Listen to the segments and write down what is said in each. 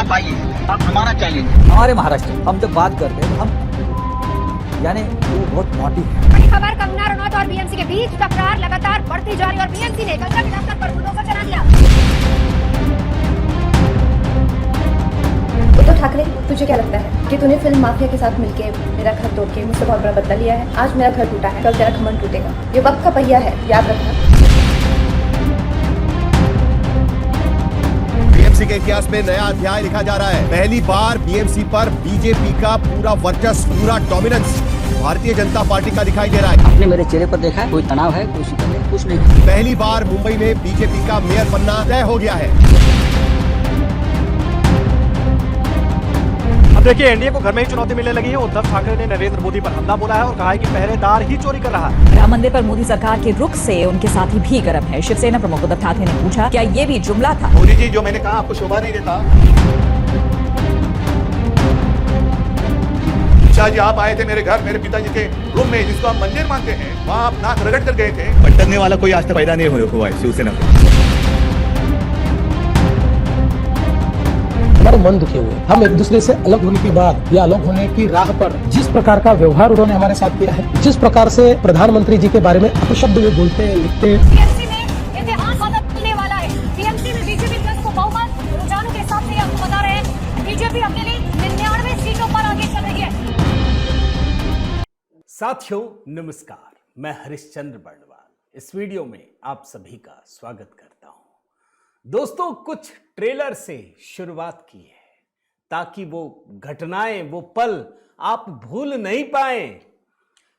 आप आइए, आप हमारा चैलेंज। हमारे महाराष्ट्र हम जब बात करते हैं हम यानी वो बहुत नॉटी है। बड़ी खबर, कंगना रनौत और बीएमसी के बीच टकरार लगातार बढ़ती जा रही और बीएमसी ने गंगा के दफ्तर पर बुलडोजर चला दिया। उद्धव ठाकरे, तुझे क्या लगता है कि तूने फिल्म माफिया के साथ मिलके मेरा घर तोड़ के मुझसे बहुत बड़ा बदला लिया है? आज मेरा घर टूटा है, कल तेरा घमंड टूटेगा। ये वक्त का पहिया है, याद रखना। बीएमसी के इतिहास में नया अध्याय लिखा जा रहा है। पहली बार बीएमसी पर बीजेपी का पूरा वर्चस्व, पूरा डोमिनेंस भारतीय जनता पार्टी का दिखाई दे रहा है। आपने मेरे चेहरे पर देखा है कोई तनाव है, कोई शिकन है, कुछ नहीं। पहली बार मुंबई में बीजेपी का मेयर बनना तय हो गया है। अब देखिए, एनडीए को घर में ही चुनौती मिलने लगी है। उद्धव ठाकरे ने नरेंद्र मोदी पर हमला बोला है और कहा है कि पहरेदार ही चोरी कर रहा है। राम मंदिर पर मोदी सरकार के रुख से उनके साथी भी गर्म है। शिवसेना प्रमुख उद्धव ठाकरे ने पूछा, क्या ये भी जुमला था? मोदी जी, जो मैंने कहा आपको शोभा नहीं देता। शाह जी, आप आए थे मेरे घर, मेरे पिताजी के रूम में, जिसको आप मंदिर मानते हैं, वहाँ आप नाक रगड़ कर गए थे। भटकने वाला कोई आज तक पैदा नहीं हुआ है शिवसेना में। हमारे मन दुखे हुए, हम एक दूसरे से अलग होने के बाद या अलग होने की राह पर जिस प्रकार का व्यवहार उन्होंने हमारे साथ किया है, जिस प्रकार से प्रधानमंत्री जी के बारे में अपशब्द में बोलते हैं, लिखते हैं। बीएमसी में इतिहास बदलने वाला है। बीएमसी में बीजेपी प्लस को बहुमत, रुझानों के हिसाब से आपको बता रहे हैं, बीजेपी अकेली 99 सीटों पर आगे चल रही है। साथियों नमस्कार, मैं हरिश्चंद्र बर्णवाल इस वीडियो में आप सभी का स्वागत करता हूं। दोस्तों, कुछ ट्रेलर से शुरुआत की है ताकि वो घटनाएं, वो पल आप भूल नहीं पाए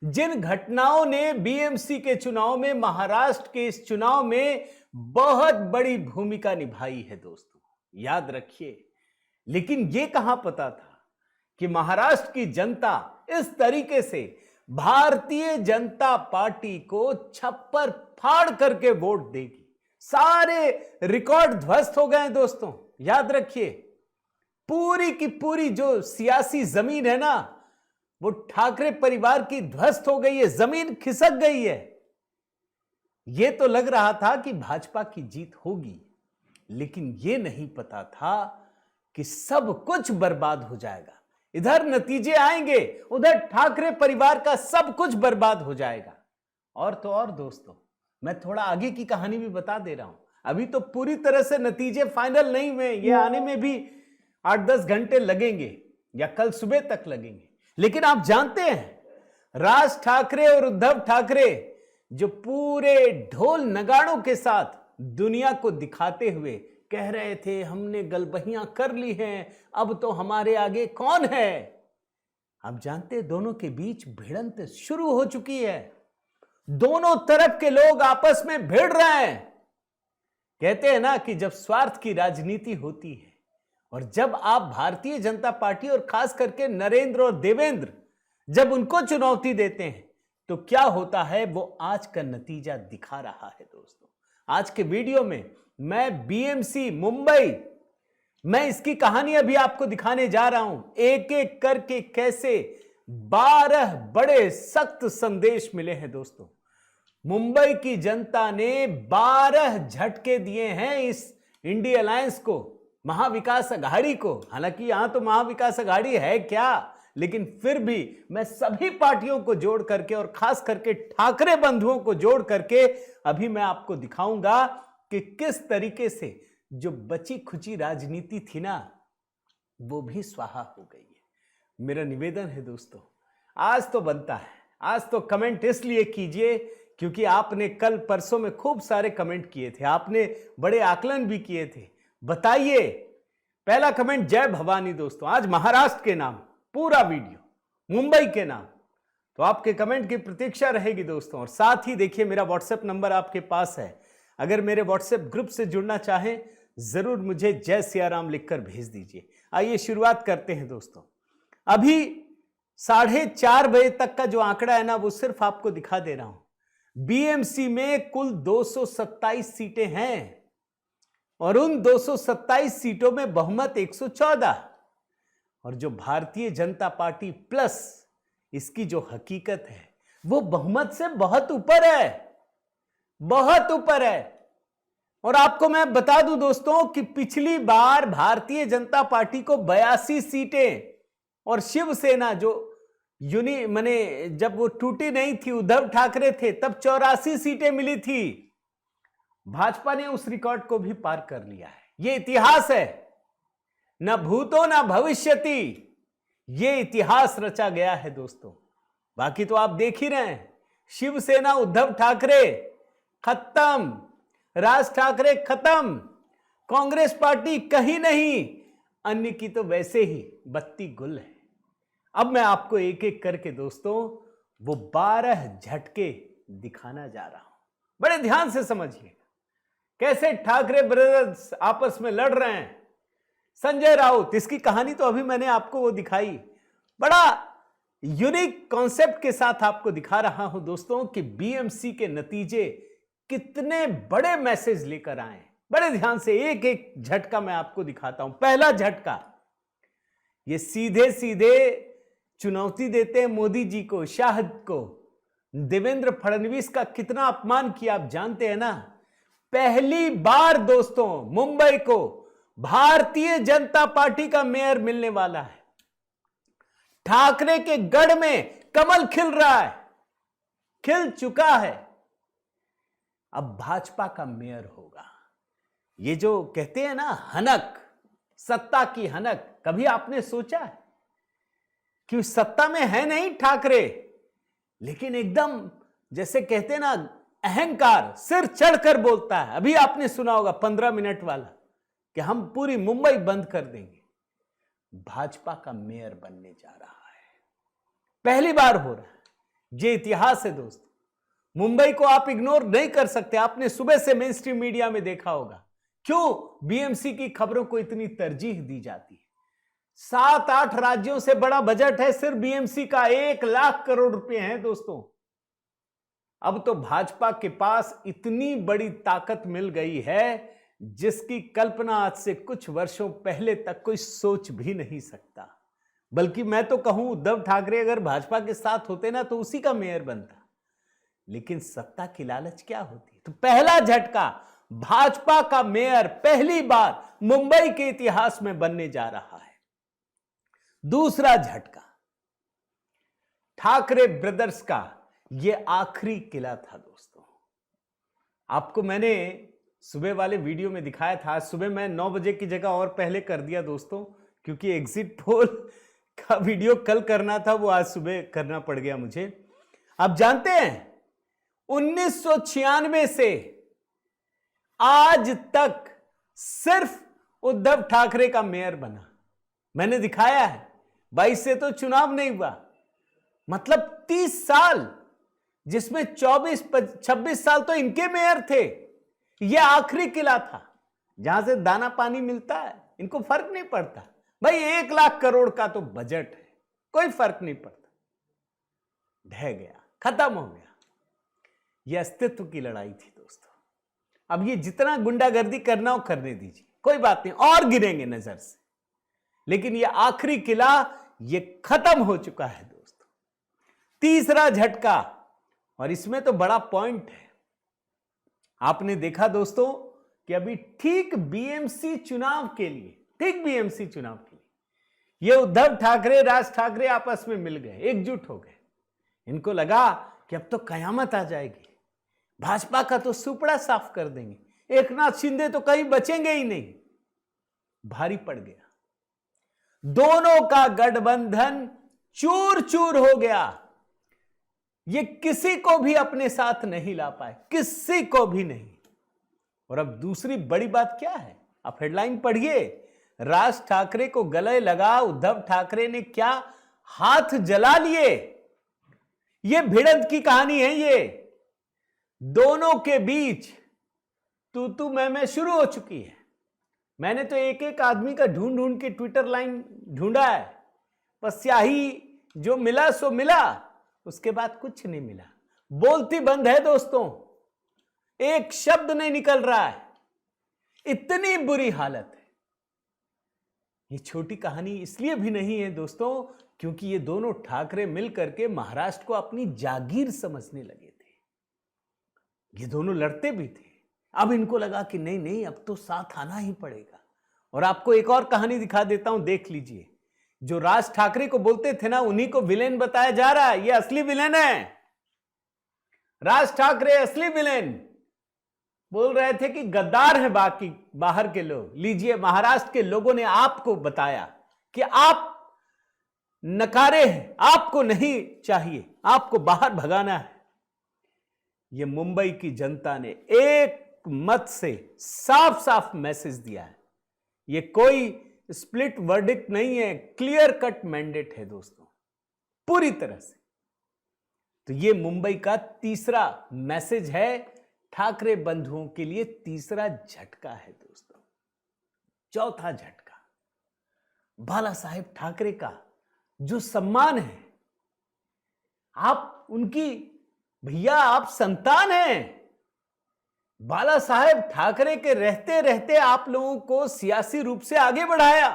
जिन घटनाओं ने बीएमसी के चुनाव में, महाराष्ट्र के इस चुनाव में बहुत बड़ी भूमिका निभाई है। दोस्तों याद रखिए, लेकिन ये कहां पता था कि महाराष्ट्र की जनता इस तरीके से भारतीय जनता पार्टी को छप्पर फाड़ करके वोट देगी। सारे रिकॉर्ड ध्वस्त हो गए दोस्तों। याद रखिए, पूरी की पूरी जो सियासी जमीन है ना, वो ठाकरे परिवार की ध्वस्त हो गई है, जमीन खिसक गई है। यह तो लग रहा था कि भाजपा की जीत होगी, लेकिन यह नहीं पता था कि सब कुछ बर्बाद हो जाएगा। इधर नतीजे आएंगे, उधर ठाकरे परिवार का सब कुछ बर्बाद हो जाएगा। और तो और दोस्तों, मैं थोड़ा आगे की कहानी भी बता दे रहा हूं। अभी तो पूरी तरह से नतीजे फाइनल नहीं हुए, ये आने में भी 8-10 घंटे लगेंगे या कल सुबह तक लगेंगे। लेकिन आप जानते हैं, राज ठाकरे और उद्धव ठाकरे जो पूरे ढोल नगाड़ों के साथ दुनिया को दिखाते हुए कह रहे थे, हमने गलबहियां कर ली हैं, अब तो हमारे आगे कौन है। आप जानते हैं, दोनों के बीच भिड़ंत शुरू हो चुकी है। दोनों तरफ के लोग आपस में भिड़ रहे हैं। कहते हैं ना कि जब स्वार्थ की राजनीति होती है और जब आप भारतीय जनता पार्टी और खास करके नरेंद्र और देवेंद्र जब उनको चुनौती देते हैं तो क्या होता है, वो आज का नतीजा दिखा रहा है। दोस्तों, आज के वीडियो में मैं बीएमसी मुंबई, मैं इसकी कहानी अभी आपको दिखाने जा रहा हूं, एक एक करके कैसे 12 बड़े सख्त संदेश मिले हैं। दोस्तों, मुंबई की जनता ने 12 झटके दिए हैं इस इंडिया अलायंस को, महाविकास अघाड़ी को। हालांकि यहां तो महाविकास अघाड़ी है क्या, लेकिन फिर भी मैं सभी पार्टियों को जोड़ करके और खास करके ठाकरे बंधुओं को जोड़ करके अभी मैं आपको दिखाऊंगा कि किस तरीके से जो बची खुची राजनीति थी ना, वो भी स्वाहा हो गई है। मेरा निवेदन है दोस्तों, आज तो बनता है, आज तो कमेंट इसलिए कीजिए क्योंकि आपने कल परसों में खूब सारे कमेंट किए थे, आपने बड़े आकलन भी किए थे। बताइए, पहला कमेंट जय भवानी। दोस्तों, आज महाराष्ट्र के नाम पूरा वीडियो, मुंबई के नाम, तो आपके कमेंट की प्रतीक्षा रहेगी दोस्तों। और साथ ही देखिए, मेरा व्हाट्सएप नंबर आपके पास है, अगर मेरे व्हाट्सएप ग्रुप से जुड़ना चाहें जरूर मुझे जय सियाराम लिखकर भेज दीजिए। आइए शुरुआत करते हैं दोस्तों। अभी 4:30 बजे तक का जो आंकड़ा है ना, वो सिर्फ आपको दिखा दे रहा हूं। बीएमसी में कुल 227 सीटें हैं और उन 227 सीटों में बहुमत 114। और जो भारतीय जनता पार्टी प्लस इसकी जो हकीकत है, वो बहुमत से बहुत ऊपर है, बहुत ऊपर है। और आपको मैं बता दूं दोस्तों कि पिछली बार भारतीय जनता पार्टी को 82 सीटें और शिवसेना जो माने जब वो टूटी नहीं थी, उद्धव ठाकरे थे तब 84 सीटें मिली थी। भाजपा ने उस रिकॉर्ड को भी पार कर लिया है। यह इतिहास है, न भूतो न भविष्यति, यह इतिहास रचा गया है दोस्तों। बाकी तो आप देख ही रहे हैं, शिवसेना उद्धव ठाकरे खत्म, राज ठाकरे खत्म, कांग्रेस पार्टी कहीं नहीं, अन्य की तो वैसे ही बत्ती गुल है। अब मैं आपको एक एक करके दोस्तों वो 12 झटके दिखाना जा रहा हूं। बड़े ध्यान से समझिए कैसे ठाकरे ब्रदर्स आपस में लड़ रहे हैं। संजय राउत, इसकी कहानी तो अभी मैंने आपको वो दिखाई, बड़ा यूनिक कॉन्सेप्ट के साथ आपको दिखा रहा हूं दोस्तों कि बीएमसी के नतीजे कितने बड़े मैसेज लेकर आए। बड़े ध्यान से एक एक झटका मैं आपको दिखाता हूं। पहला झटका, ये सीधे सीधे चुनौती देते हैं मोदी जी को, शाह को। देवेंद्र फडणवीस का कितना अपमान किया आप जानते हैं ना। पहली बार दोस्तों मुंबई को भारतीय जनता पार्टी का मेयर मिलने वाला है। ठाकरे के गढ़ में कमल खिल रहा है, खिल चुका है। अब भाजपा का मेयर होगा। ये जो कहते हैं ना हनक, सत्ता की हनक, कभी आपने सोचा है कि सत्ता में है नहीं ठाकरे, लेकिन एकदम जैसे कहते हैं ना अहंकार, सिर चढ़कर बोलता है। अभी आपने सुना होगा 15 मिनट वाला कि हम पूरी मुंबई बंद कर देंगे। भाजपा का मेयर बनने जा रहा है, पहली बार हो रहा है। ये इतिहास है दोस्तों। मुंबई को आप इग्नोर नहीं कर सकते। आपने सुबह से मेन स्ट्रीम मीडिया में देखा होगा क्यों बीएमसी की खबरों को इतनी तरजीह दी जाती है। 7-8 राज्यों से बड़ा बजट है सिर्फ बीएमसी का, 1 लाख करोड़ रुपए हैं दोस्तों। अब तो भाजपा के पास इतनी बड़ी ताकत मिल गई है जिसकी कल्पना आज से कुछ वर्षों पहले तक कोई सोच भी नहीं सकता। बल्कि मैं तो कहूं उद्धव ठाकरे अगर भाजपा के साथ होते ना तो उसी का मेयर बनता। लेकिन सत्ता की लालच क्या होती। तो पहला झटका, भाजपा का मेयर पहली बार मुंबई के इतिहास में बनने जा रहा है। दूसरा झटका, ठाकरे ब्रदर्स का यह आखिरी किला था दोस्तों। आपको मैंने सुबह वाले वीडियो में दिखाया था। आज सुबह मैं 9 बजे की जगह और पहले कर दिया दोस्तों, क्योंकि एग्जिट पोल का वीडियो कल करना था, वो आज सुबह करना पड़ गया मुझे। आप जानते हैं 1996 से आज तक सिर्फ उद्धव ठाकरे का मेयर बना। मैंने दिखाया है 22 से तो चुनाव नहीं हुआ, मतलब 30 साल, जिसमें 26 साल तो इनके मेयर थे। यह आखिरी किला था जहां से दाना पानी मिलता है, इनको फर्क नहीं पड़ता भाई। 1 लाख करोड़ का तो बजट है, कोई फर्क नहीं पड़ता। ढह गया, खत्म हो गया। यह अस्तित्व की लड़ाई थी दोस्तों। अब ये जितना गुंडागर्दी करना हो करने दीजिए, कोई बात नहीं, और गिरेंगे नजर से, लेकिन यह आखिरी किला ये खत्म हो चुका है दोस्तों। तीसरा झटका, और इसमें तो बड़ा पॉइंट है। आपने देखा दोस्तों कि अभी ठीक बीएमसी चुनाव के लिए ये उद्धव ठाकरे राज ठाकरे आपस में मिल गए, एकजुट हो गए। इनको लगा कि अब तो कयामत आ जाएगी, भाजपा का तो सुपड़ा साफ कर देंगे, एकनाथ शिंदे तो कहीं बचेंगे ही नहीं। भारी पड़ गया, दोनों का गठबंधन चूर चूर हो गया। ये किसी को भी अपने साथ नहीं ला पाए, किसी को भी नहीं। और अब दूसरी बड़ी बात क्या है, आप हेडलाइन पढ़िए। राज ठाकरे को गले लगा उद्धव ठाकरे ने क्या हाथ जला लिए। ये भिड़ंत की कहानी है। ये दोनों के बीच तू मैं शुरू हो चुकी है। मैंने तो एक एक आदमी का ढूंढ ढूंढ के ट्विटर लाइन ढूंढा है, बस स्याही जो मिला सो मिला, उसके बाद कुछ नहीं मिला। बोलती बंद है दोस्तों, एक शब्द नहीं निकल रहा है, इतनी बुरी हालत है। ये छोटी कहानी इसलिए भी नहीं है दोस्तों क्योंकि ये दोनों ठाकरे मिलकर के महाराष्ट्र को अपनी जागीर समझने लगे थे। ये दोनों लड़ते भी थे, अब इनको लगा कि नहीं नहीं, अब तो साथ आना ही पड़ेगा। और आपको एक और कहानी दिखा देता हूं, देख लीजिए। जो राज ठाकरे को बोलते थे ना, उन्हीं को विलेन बताया जा रहा है। ये असली विलेन है, राज ठाकरे असली विलेन। बोल रहे थे कि गद्दार है बाकी बाहर के लोग। लीजिए, महाराष्ट्र के लोगों ने आपको बताया कि आप नकारे हैं, आपको नहीं चाहिए, आपको बाहर भगाना है। ये मुंबई की जनता ने एक मत से साफ साफ मैसेज दिया है। ये कोई स्प्लिट वर्डिक्ट नहीं है, क्लियर कट मैंडेट है दोस्तों, पूरी तरह से। तो ये मुंबई का तीसरा मैसेज है, ठाकरे बंधुओं के लिए तीसरा झटका है दोस्तों। चौथा झटका, बाला साहेब ठाकरे का जो सम्मान है, आप उनकी, भैया आप संतान हैं। बाला साहेब ठाकरे के रहते रहते आप लोगों को सियासी रूप से आगे बढ़ाया।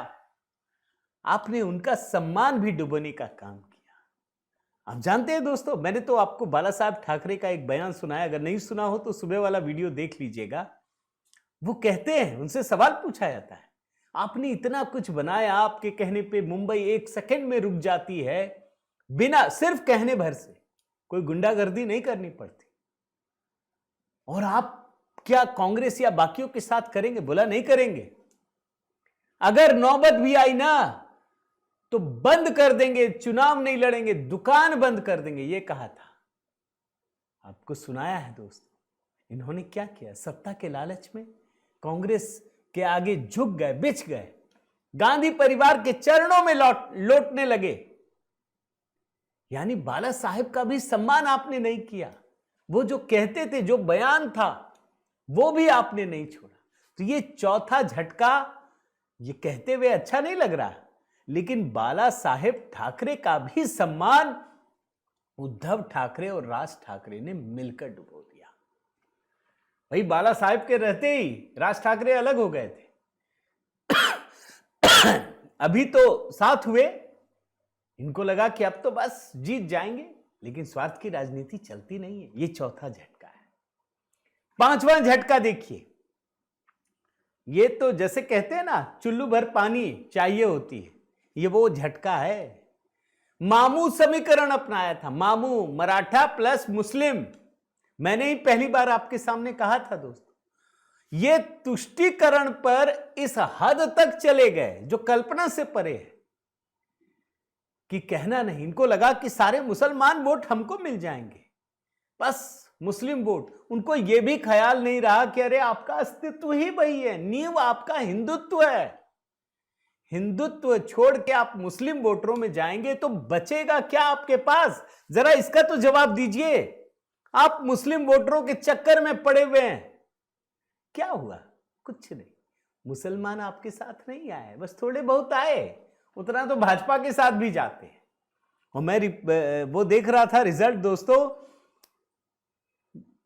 आपने उनका सम्मान भी डुबोने का काम किया। आप जानते हैं दोस्तों, मैंने तो आपको बाला साहेब ठाकरे का एक बयान सुनाया, अगर नहीं सुना हो तो सुबह वाला वीडियो देख लीजिएगा। वो कहते हैं, उनसे सवाल पूछा जाता है, आपने इतना कुछ बनाया, आपके कहने पे मुंबई 1 सेकंड में रुक जाती है, बिना सिर्फ कहने भर से, कोई गुंडागर्दी नहीं करनी पड़ती। और आप क्या कांग्रेस या बाकियों के साथ करेंगे? बोला नहीं करेंगे। अगर नौबत भी आई ना तो बंद कर देंगे, चुनाव नहीं लड़ेंगे, दुकान बंद कर देंगे, यह कहा था। आपको सुनाया है दोस्तों। इन्होंने क्या किया? सत्ता के लालच में कांग्रेस के आगे झुक गए, बिछ गए, गांधी परिवार के चरणों में लौटने लगे। यानी बाला साहेब का भी सम्मान आपने नहीं किया। वो जो कहते थे, जो बयान था, वो भी आपने नहीं छोड़ा। तो ये चौथा झटका, ये कहते हुए अच्छा नहीं लग रहा, लेकिन बाला साहेब ठाकरे का भी सम्मान उद्धव ठाकरे और राज ठाकरे ने मिलकर डुबो दिया। भाई बाला साहेब के रहते ही राज ठाकरे अलग हो गए थे। अभी तो साथ हुए, इनको लगा कि अब तो बस जीत जाएंगे, लेकिन स्वार्थ की राजनीति चलती नहीं है। ये चौथा झटका है। पांचवा झटका देखिए, ये तो जैसे कहते हैं ना, चुल्लू भर पानी चाहिए होती है, ये वो झटका है। मामू समीकरण अपनाया था, मामू मराठा प्लस मुस्लिम। मैंने ही पहली बार आपके सामने कहा था दोस्तों, ये तुष्टीकरण पर इस हद तक चले गए जो कल्पना से परे है कि कहना नहीं। इनको लगा कि सारे मुसलमान वोट हमको मिल जाएंगे, बस मुस्लिम वोट। उनको यह भी ख्याल नहीं रहा कि अरे आपका अस्तित्व ही वही है, नींव आपका हिंदुत्व है। हिंदुत्व छोड़ के आप मुस्लिम वोटरों में जाएंगे तो बचेगा क्या आपके पास? जरा इसका तो जवाब दीजिए। आप मुस्लिम वोटरों के चक्कर में पड़े हुए हैं। क्या हुआ? कुछ नहीं। मुसलमान आपके साथ नहीं आए, बस थोड़े बहुत आए, उतना तो भाजपा के साथ भी जाते हैं। और मैं वो देख रहा था रिजल्ट दोस्तों,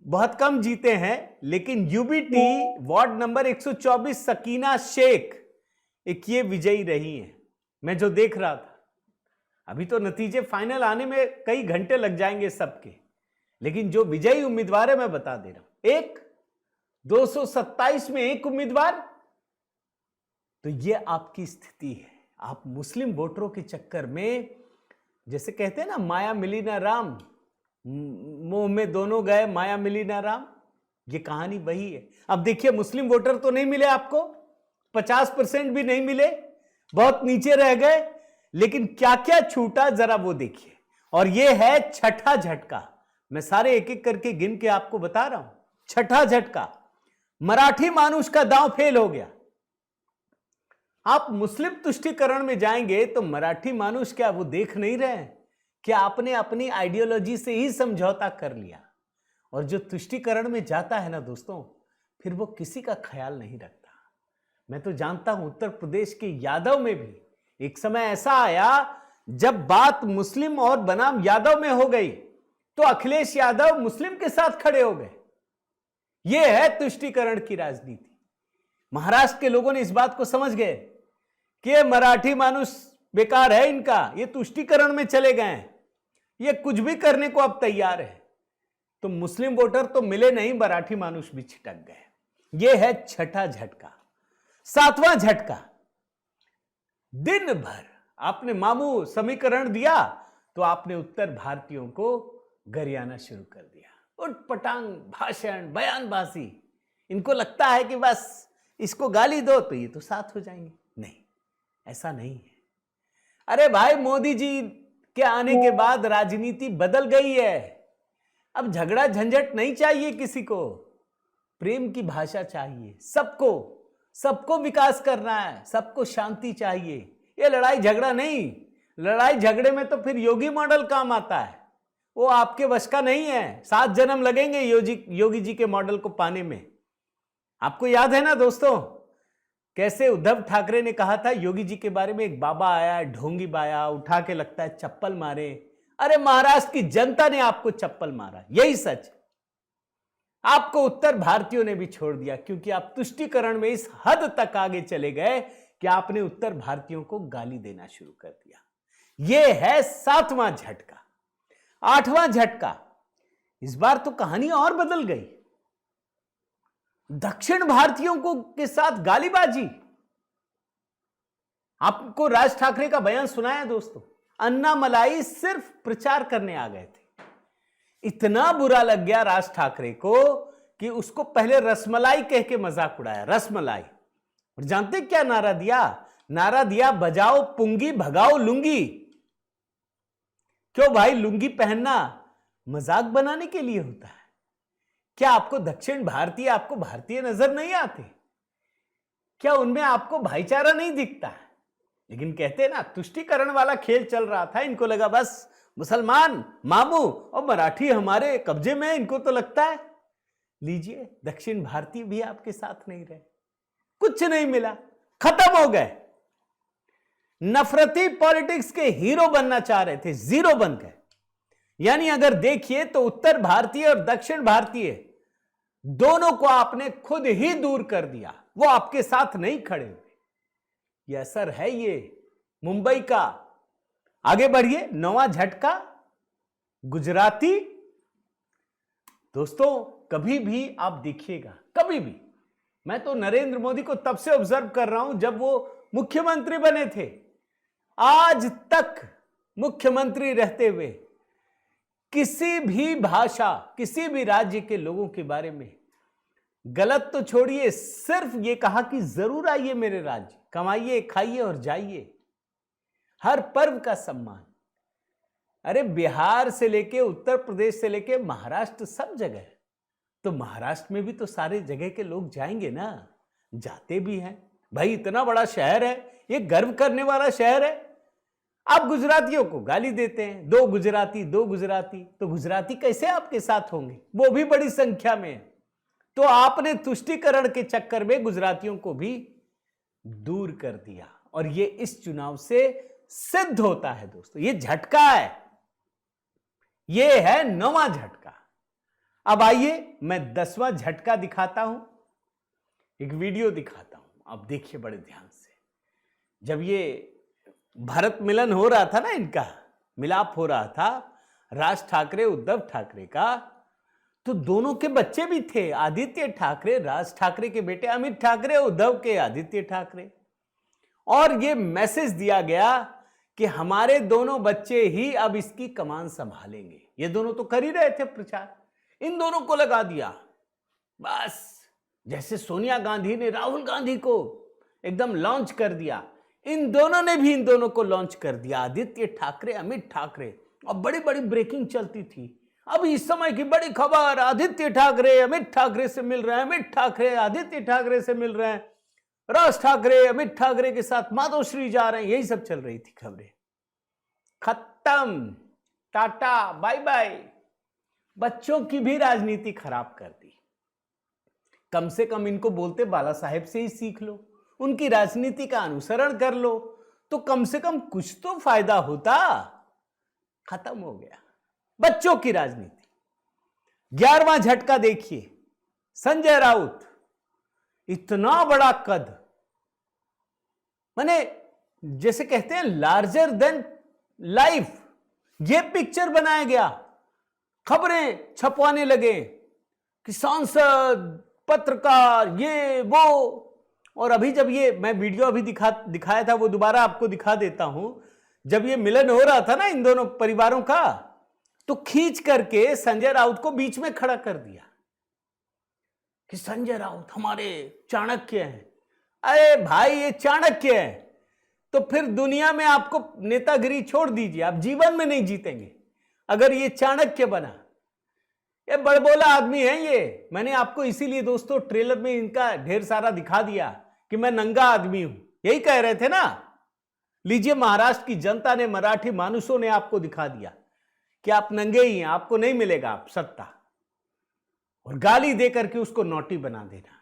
बहुत कम जीते हैं, लेकिन UBT ward number 124 Sakina Shaikh एक ये विजयी रही है। मैं जो देख रहा था, अभी तो नतीजे फाइनल आने में कई घंटे लग जाएंगे सबके, लेकिन जो विजयी उम्मीदवार है मैं बता दे रहा हूं, एक 227 में एक उम्मीदवार। तो ये आपकी स्थिति है। आप मुस्लिम वोटरों के चक्कर में, जैसे कहते हैं ना, माया मिली ना राम, मुंह में दोनों गए, माया मिली ना राम। ये कहानी वही है। अब देखिए, मुस्लिम वोटर तो नहीं मिले आपको, 50% भी नहीं मिले, बहुत नीचे रह गए, लेकिन क्या क्या छूटा जरा वो देखिए। और ये है छठा झटका। मैं सारे एक एक करके गिन के आपको बता रहा हूं। छठा झटका, मराठी मानुष का दांव फेल हो गया। आप मुस्लिम तुष्टीकरण में जाएंगे तो मराठी मानुष क्या वो देख नहीं रहे हैं कि आपने अपनी आइडियोलॉजी से ही समझौता कर लिया। और जो तुष्टीकरण में जाता है ना दोस्तों, फिर वो किसी का ख्याल नहीं रखता। मैं तो जानता हूं उत्तर प्रदेश के यादव में भी एक समय ऐसा आया जब बात मुस्लिम और बनाम यादव में हो गई तो अखिलेश यादव मुस्लिम के साथ खड़े हो गए। यह है तुष्टीकरण की राजनीति। महाराष्ट्र के लोगों ने इस बात को समझ गए कि ये मराठी मानुष बेकार है, इनका ये तुष्टीकरण में चले गए हैं, ये कुछ भी करने को अब तैयार है। तो मुस्लिम वोटर तो मिले नहीं, मराठी मानुष भी छिटक गए। यह है छठा झटका। सातवां झटका, दिन भर आपने मामू समीकरण दिया तो आपने उत्तर भारतीयों को गरियाना शुरू कर दिया। उटपटांग भाषण, बयानबाजी, इनको लगता है कि बस इसको गाली दो तो ये तो साथ हो जाएंगे। नहीं, ऐसा नहीं है। अरे भाई, मोदी जी के आने के बाद राजनीति बदल गई है। अब झगड़ा झंझट नहीं चाहिए किसी को, प्रेम की भाषा चाहिए। सबको विकास करना है, सबको शांति चाहिए। ये लड़ाई झगड़ा नहीं। लड़ाई झगड़े में तो फिर योगी मॉडल काम आता है, वो आपके वश का नहीं है। 7 जन्म लगेंगे योगी जी के मॉडल को पाने में। आपको याद है ना दोस्तों, कैसे उद्धव ठाकरे ने कहा था योगी जी के बारे में, एक बाबा आया, ढोंगी बाया, उठा के लगता है चप्पल मारे। अरे महाराष्ट्र की जनता ने आपको चप्पल मारा, यही सच। आपको उत्तर भारतीयों ने भी छोड़ दिया, क्योंकि आप तुष्टीकरण में इस हद तक आगे चले गए कि आपने उत्तर भारतीयों को गाली देना शुरू कर दिया। यह है 7वां झटका। 8वां झटका, इस बार तो कहानी और बदल गई। दक्षिण भारतीयों को के साथ गालीबाजी। आपको राज ठाकरे का बयान सुनाया दोस्तों, अन्ना मलाई सिर्फ प्रचार करने आ गए थे। इतना बुरा लग गया राज ठाकरे को कि उसको पहले रसमलाई कह के मजाक उड़ाया, रसमलाई। और जानते क्या नारा दिया? नारा दिया, बजाओ पुंगी भगाओ लुंगी। क्यों भाई, लुंगी पहनना मजाक बनाने के लिए होता है क्या? आपको दक्षिण भारतीय, आपको भारतीय नजर नहीं आते क्या? उनमें आपको भाईचारा नहीं दिखता है? लेकिन कहते हैं ना, तुष्टीकरण वाला खेल चल रहा था। इनको लगा बस मुसलमान, मामू और मराठी हमारे कब्जे में, इनको तो लगता है। लीजिए, दक्षिण भारतीय भी आपके साथ नहीं रहे, कुछ नहीं मिला, खत्म हो गए। नफरती पॉलिटिक्स के हीरो बनना चाह रहे थे, जीरो बन गए। यानी अगर देखिए तो उत्तर भारतीय और दक्षिण भारतीय दोनों को आपने खुद ही दूर कर दिया, वो आपके साथ नहीं खड़े हुए। यह असर है ये मुंबई का। आगे बढ़िए, 9वां झटका, गुजराती। दोस्तों, कभी भी आप देखिएगा, कभी भी, मैं तो नरेंद्र मोदी को तब से ऑब्जर्व कर रहा हूं जब वो मुख्यमंत्री बने थे, आज तक मुख्यमंत्री रहते हुए किसी भी भाषा, किसी भी राज्य के लोगों के बारे में गलत तो छोड़िए, सिर्फ ये कहा कि जरूर आइए मेरे राज्य, कमाइए, खाइए और जाइए। हर पर्व का सम्मान। अरे बिहार से लेके, उत्तर प्रदेश से लेके महाराष्ट्र, सब जगह। तो महाराष्ट्र में भी तो सारे जगह के लोग जाएंगे ना, जाते भी हैं भाई। इतना बड़ा शहर है, ये गर्व करने वाला शहर है। आप गुजरातियों को गाली देते हैं, दो गुजराती, तो गुजराती कैसे आपके साथ होंगे? वो भी बड़ी संख्या में। तो आपने तुष्टीकरण के चक्कर में गुजरातियों को भी दूर कर दिया, और ये इस चुनाव से सिद्ध होता है दोस्तों। ये झटका है, ये है 9वां झटका। अब आइए मैं 10वां झटका दिखाता हूं, एक वीडियो दिखाता हूं, आप देखिए बड़े ध्यान से। जब ये भारत मिलन हो रहा था ना, इनका मिलाप हो रहा था, राज ठाकरे, उद्धव ठाकरे का, तो दोनों के बच्चे भी थे। आदित्य ठाकरे, राज ठाकरे के बेटे अमित ठाकरे, उद्धव के आदित्य ठाकरे। और ये मैसेज दिया गया कि हमारे दोनों बच्चे ही अब इसकी कमान संभालेंगे। ये दोनों तो कर ही रहे थे प्रचार, इन दोनों को लगा दिया। बस जैसे सोनिया गांधी ने राहुल गांधी को एकदम लॉन्च कर दिया, इन दोनों ने भी इन दोनों को लॉन्च कर दिया, आदित्य ठाकरे, अमित ठाकरे। और बड़ी बड़ी ब्रेकिंग चलती थी। अब इस समय की बड़ी खबर, आदित्य ठाकरे अमित ठाकरे से मिल रहे हैं, अमित ठाकरे आदित्य ठाकरे से मिल रहे हैं, राज ठाकरे अमित ठाकरे के साथ मातोश्री जा रहे हैं, यही सब चल रही थी खबरें। खत्म, टाटा बाय बाय। बच्चों की भी राजनीति खराब कर दी। कम से कम इनको बोलते बाला साहेब से ही सीख लो, उनकी राजनीति का अनुसरण कर लो, तो कम से कम कुछ तो फायदा होता। खत्म हो गया बच्चों की राजनीति। 11वां झटका देखिए, संजय राउत, इतना बड़ा कद, माने जैसे कहते हैं लार्जर देन लाइफ, ये पिक्चर बनाया गया। खबरें छपवाने लगे कि सांसद पत्रकार, ये वो। और अभी जब ये मैं वीडियो अभी दिखाया था, वो दोबारा आपको दिखा देता हूं। जब ये मिलन हो रहा था ना इन दोनों परिवारों का, तो खींच करके संजय राउत को बीच में खड़ा कर दिया कि संजय राउत हमारे चाणक्य हैं। अरे भाई, ये चाणक्य है तो फिर दुनिया में आपको नेतागिरी छोड़ दीजिए, आप जीवन में नहीं जीतेंगे अगर ये चाणक्य बना। ये बड़बोला आदमी है ये। मैंने आपको इसीलिए दोस्तों ट्रेलर में इनका ढेर सारा दिखा दिया कि मैं नंगा आदमी हूं, यही कह रहे थे ना। लीजिए, महाराष्ट्र की जनता ने, मराठी मानुषों ने आपको दिखा दिया कि आप नंगे ही हैं, आपको नहीं मिलेगा आप सत्ता, और गाली देकर के उसको नोटी बना देना।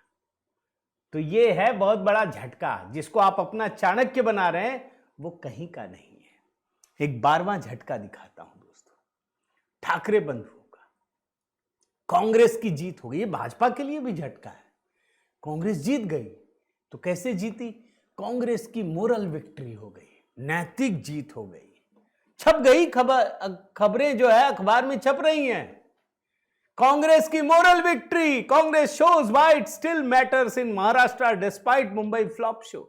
तो ये है बहुत बड़ा झटका। जिसको आप अपना चाणक्य बना रहे हैं वो कहीं का नहीं है। एक 12वां झटका दिखाता हूं दोस्तों, ठाकरे बंधुओं का। कांग्रेस की जीत हो गई, ये भाजपा के लिए भी झटका है। कांग्रेस जीत गई तो कैसे जीती? कांग्रेस की मोरल विक्ट्री हो गई, नैतिक जीत हो गई। छप गई खबरें जो है अखबार में छप रही हैं, कांग्रेस की moral victory. Congress shows why it still matters in Maharashtra despite Mumbai flop show.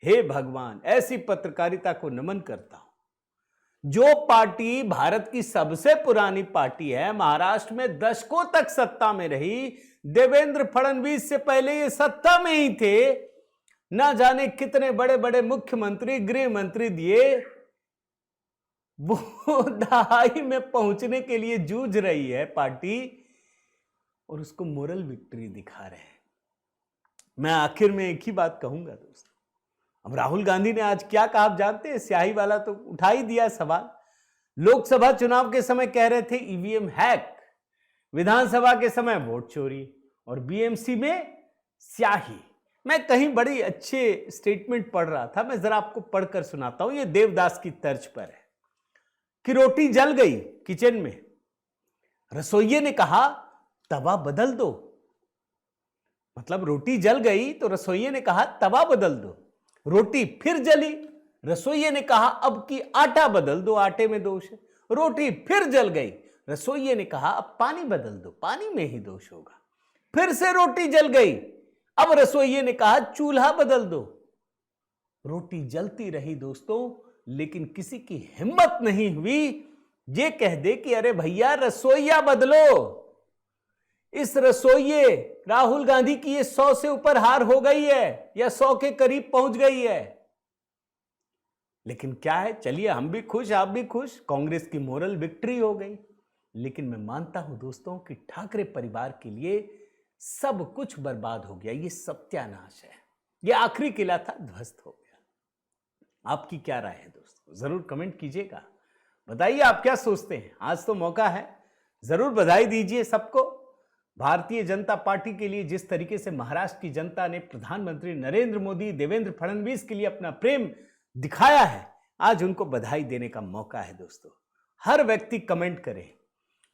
हे भगवान, ऐसी पत्रकारिता को नमन करता हूं। जो पार्टी भारत की सबसे पुरानी पार्टी है, महाराष्ट्र में दशकों तक सत्ता में रही, देवेंद्र फडणवीस से पहले ये सत्ता में ही थे, ना जाने कितने बड़े बड़े मुख्यमंत्री, गृह मंत्री दिए, वो दहाई में पहुंचने के लिए जूझ रही है पार्टी, और उसको मोरल विक्ट्री दिखा रहे हैं। मैं आखिर में एक ही बात कहूंगा दोस्तों, अब राहुल गांधी ने आज क्या कहा आप जानते हैं? स्याही वाला तो उठा ही दिया सवाल। लोकसभा चुनाव के समय कह रहे थे ईवीएम हैक, विधानसभा के समय वोट चोरी, और बीएमसी में स्याही। मैं कहीं बड़ी अच्छे स्टेटमेंट पढ़ रहा था, मैं जरा आपको पढ़कर सुनाता हूं, ये देवदास की तर्ज पर है कि रोटी जल गई किचन में, रसोइये ने कहा तवा बदल दो। मतलब रोटी जल गई तो रसोइये ने कहा तवा बदल दो। रोटी फिर जली, रसोइये ने कहा अब की आटा बदल दो, आटे में दोष है। रोटी फिर जल गई, रसोइये ने कहा अब पानी बदल दो, पानी में ही दोष होगा। फिर से रोटी जल गई, अब रसोइये ने कहा चूल्हा बदल दो। रोटी जलती रही दोस्तों, लेकिन किसी की हिम्मत नहीं हुई ये कह दे कि अरे भैया रसोइया बदलो। इस रसोइये राहुल गांधी की ये 100 से ऊपर हार हो गई है, या 100 के करीब पहुंच गई है। लेकिन क्या है, चलिए हम भी खुश, आप भी खुश, कांग्रेस की मोरल विक्ट्री हो गई। लेकिन मैं मानता हूं दोस्तों कि ठाकरे परिवार के लिए सब कुछ बर्बाद हो गया, ये सत्यानाश है, ये आखिरी किला था, ध्वस्त हो गया। आपकी क्या राय है दोस्तों, जरूर कमेंट कीजिएगा, बताइए आप क्या सोचते हैं। आज तो मौका है, जरूर बधाई दीजिए सबको। भारतीय जनता पार्टी के लिए जिस तरीके से महाराष्ट्र की जनता ने प्रधानमंत्री नरेंद्र मोदी, देवेंद्र फडणवीस के लिए अपना प्रेम दिखाया है, आज उनको बधाई देने का मौका है दोस्तों। हर व्यक्ति कमेंट करे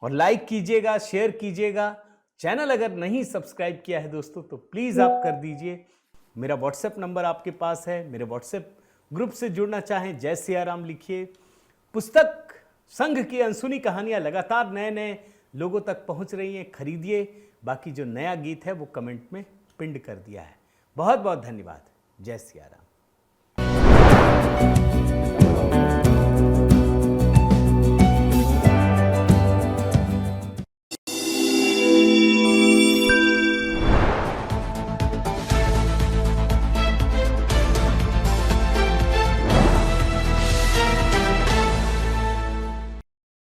और लाइक कीजिएगा, शेयर कीजिएगा। चैनल अगर नहीं सब्सक्राइब किया है दोस्तों तो प्लीज आप कर दीजिए। मेरा व्हाट्सएप नंबर आपके पास है, मेरे व्हाट्सएप ग्रुप से जुड़ना चाहें जय सियाराम लिखिए। पुस्तक संघ की अनसुनी कहानियां लगातार नए नए लोगों तक पहुंच रही हैं, खरीदिए। बाकी जो नया गीत है वो कमेंट में पिंड कर दिया है। बहुत बहुत धन्यवाद। जय सियाराम।